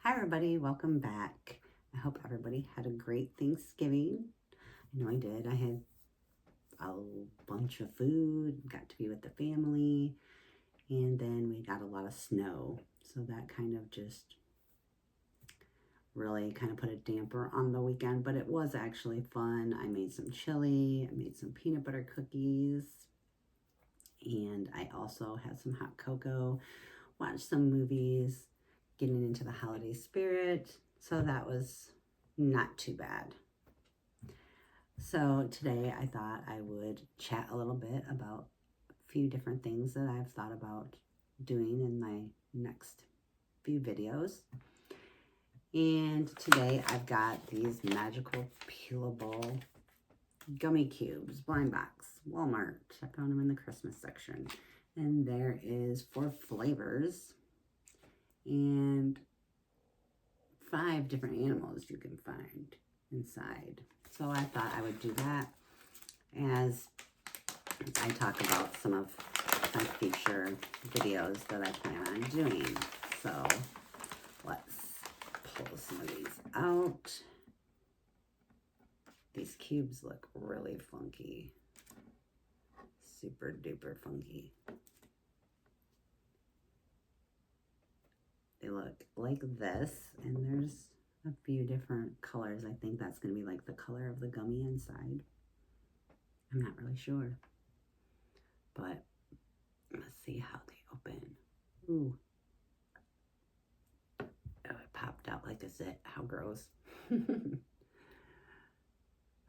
Hi everybody, welcome back. I hope everybody had a great Thanksgiving. I know I did. I had a bunch of food, got to be with the family, and then we got a lot of snow. So that kind of just really kind of put a damper on the weekend, but it was actually fun. I made some chili, I made some peanut butter cookies, and I also had some hot cocoa, watched some movies, getting into the holiday spirit. So that was not too bad. So today I thought I would chat a little bit about a few different things that I've thought about doing in my next few videos. And today I've got these magical peelable gummy cubes, blind box, Walmart. I found them in the Christmas section. And there is 4 flavors and 5 different animals you can find inside. So I thought I would do that as I talk about some of my future videos that I plan on doing. So let's pull some of these out. These cubes look really funky. Super duper funky. They look like this, and there's a few different colors. I think that's going to be like the color of the gummy inside. I'm not really sure, but let's see how they open. Ooh. Oh, it popped out like a zit. How gross. I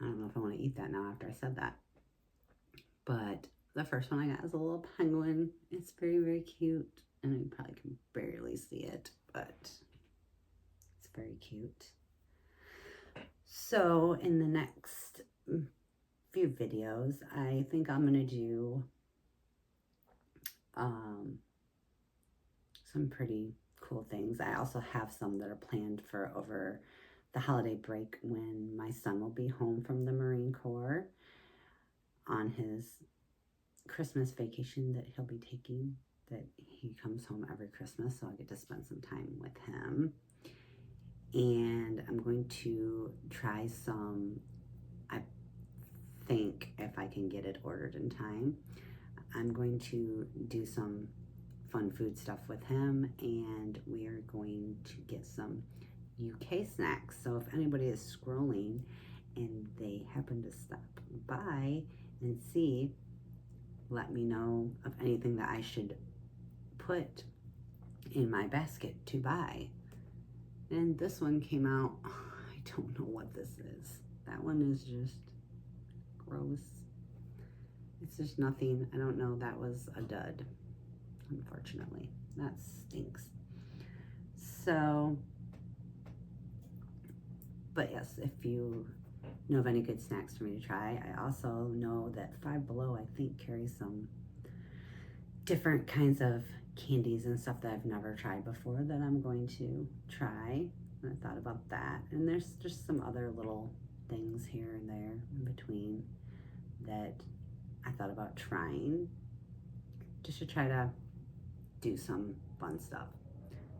don't know if I want to eat that now after I said that. But the first one I got is a little penguin. It's very, very cute. And you probably can barely see it, but it's very cute. So in the next few videos, I think I'm going to do some pretty cool things. I also have some that are planned for over the holiday break when my son will be home from the Marine Corps on his Christmas vacation that he'll be taking. That he comes home every Christmas, so I get to spend some time with him. And I'm going to try some, I think if I can get it ordered in time, I'm going to do some fun food stuff with him, and we are going to get some UK snacks. So if anybody is scrolling and they happen to stop by and see, let me know of anything that I should put in my basket to buy. And this one came out, I don't know what this is. That one is just gross. It's just nothing. I don't know. That was a dud, unfortunately. That stinks. So, but yes, if you know of any good snacks for me to try, I also know that Five Below, I think, carries some different kinds of candies and stuff that I've never tried before that I'm going to try. And I thought about that. And there's just some other little things here and there in between that I thought about trying just to try to do some fun stuff.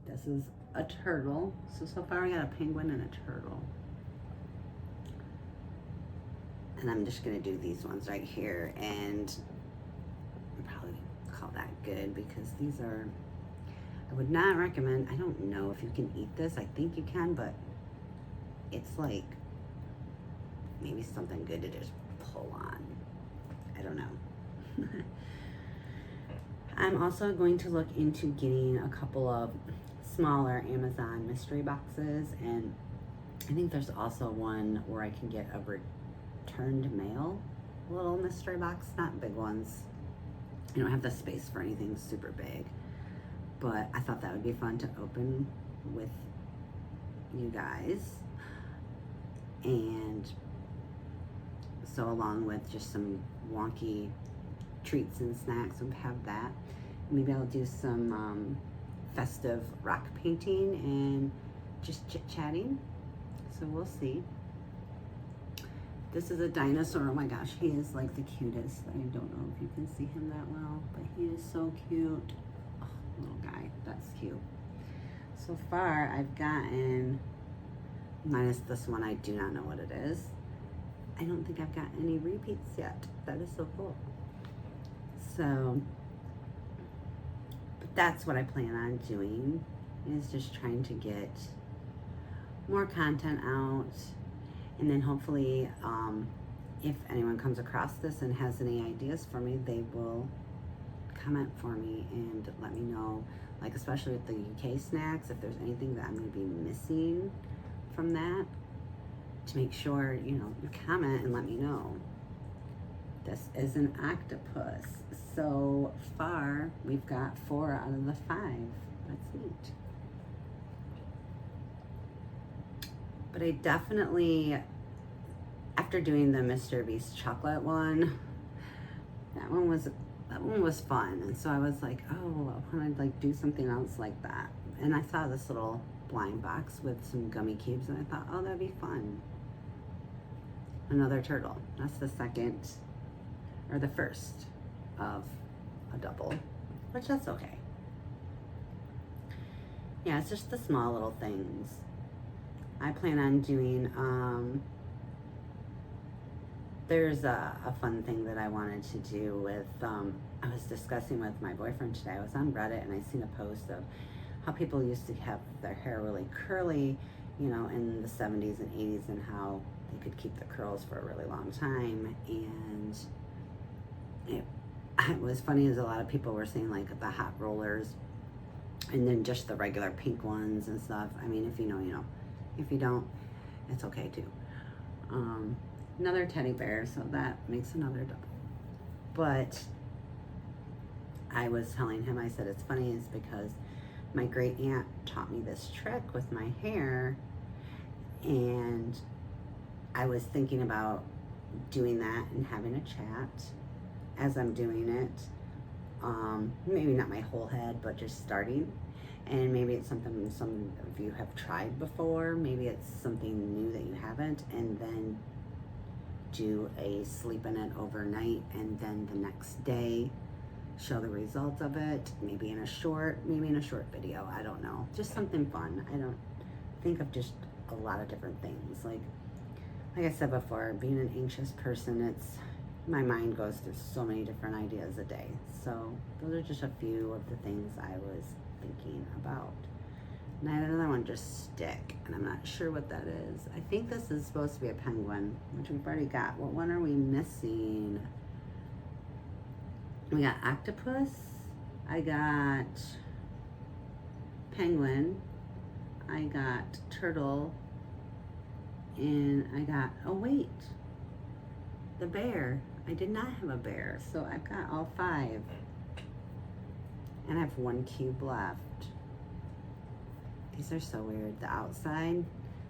This is a turtle. So far I got a penguin and a turtle. And I'm just gonna do these ones right here, and probably call that good because these are, I would not recommend. I don't know if you can eat this. I think you can, but it's like maybe something good to just pull on. I don't know. I'm also going to look into getting a couple of smaller Amazon mystery boxes, and I think there's also one where I can get a returned mail little mystery box, not big ones. I don't have the space for anything super big, but I thought that would be fun to open with you guys. And so along with just some wonky treats and snacks, we'll have that. Maybe I'll do some festive rock painting and just chit-chatting. So we'll see. This is a dinosaur. Oh my gosh, he is like the cutest. I don't know if you can see him that well, but he is so cute. Oh, little guy, that's cute. So far, I've gotten, minus this one, I do not know what it is. I don't think I've got any repeats yet. That is so cool. So, but that's what I plan on doing, is just trying to get more content out. And then hopefully, if anyone comes across this and has any ideas for me, they will comment for me and let me know, like especially with the UK snacks, if there's anything that I'm going to be missing from that, to make sure, you know, you comment and let me know. This is an octopus. So far, we've got 4 out of the 5. That's neat. But I definitely, after doing the Mr. Beast chocolate one, that one was fun. And so I was like, oh, I want to like do something else like that. And I saw this little blind box with some gummy cubes, and I thought, oh, that'd be fun. Another turtle. That's the second, or the first of a double, which that's okay. Yeah, it's just the small little things. I plan on doing, there's a fun thing that I wanted to do with, I was discussing with my boyfriend today. I was on Reddit and I seen a post of how people used to have their hair really curly, you know, in the 70s and 80s, and how they could keep the curls for a really long time. And it was funny, as a lot of people were saying like the hot rollers and then just the regular pink ones and stuff. I mean, if you know, you know. If you don't, it's okay too. Another teddy bear, so that makes another double. But I was telling him, I said, it's funny, is because my great aunt taught me this trick with my hair, and I was thinking about doing that and having a chat as I'm doing it. Maybe not my whole head, but just starting. And maybe it's something some of you have tried before. Maybe it's something new that you haven't. And then do a sleep in it overnight, and then the next day show the results of it. Maybe in a short video. I don't know. Just something fun. I don't think of just a lot of different things. Like I said before, being an anxious person, my mind goes through so many different ideas a day. So those are just a few of the things I was thinking about. And I had another one just stick, and I'm not sure what that is. I think this is supposed to be a penguin, which we've already got. What one are we missing? We got octopus, I got penguin, I got turtle, and I got, oh wait, the bear. I did not have a bear, so I've got all 5. And I have 1 cube left. These are so weird. The outside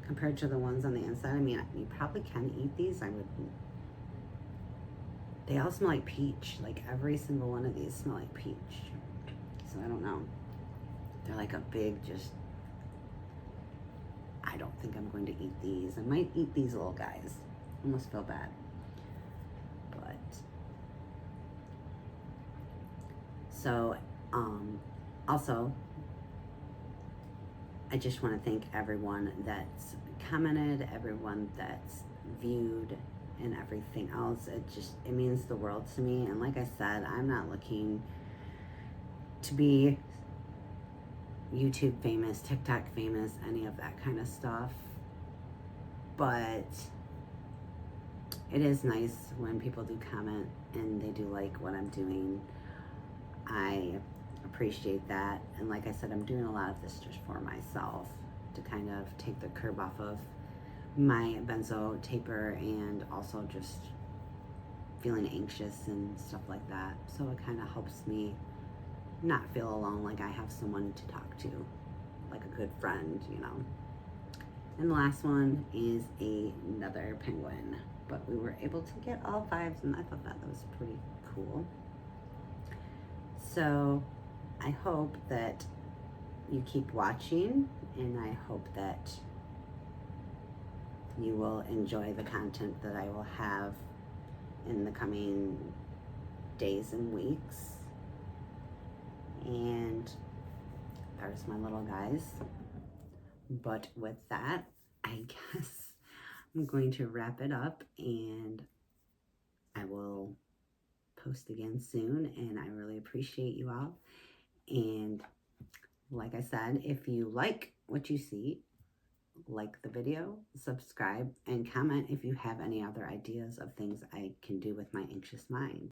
compared to the ones on the inside. I mean, you probably can eat these. They all smell like peach. Like every single one of these smell like peach. So I don't know. They're like a big, I don't think I'm going to eat these. I might eat these little guys. I almost feel bad. But, so, also, I just want to thank everyone that's commented, everyone that's viewed, and everything else. It means the world to me. And like I said, I'm not looking to be YouTube famous, TikTok famous, any of that kind of stuff. But it is nice when people do comment and they do like what I'm doing. I appreciate that. And like I said, I'm doing a lot of this just for myself, to kind of take the curb off of my benzo taper, and also just feeling anxious and stuff like that. So it kind of helps me not feel alone, like I have someone to talk to, like a good friend, you know. And the last one is another penguin, but we were able to get all 5s, and I thought that was pretty cool. So I hope that you keep watching, and I hope that you will enjoy the content that I will have in the coming days and weeks. And there's my little guys. But with that, I guess I'm going to wrap it up, and I will post again soon, and I really appreciate you all. And like I said, if you like what you see, like the video, subscribe, and comment if you have any other ideas of things I can do with my anxious mind.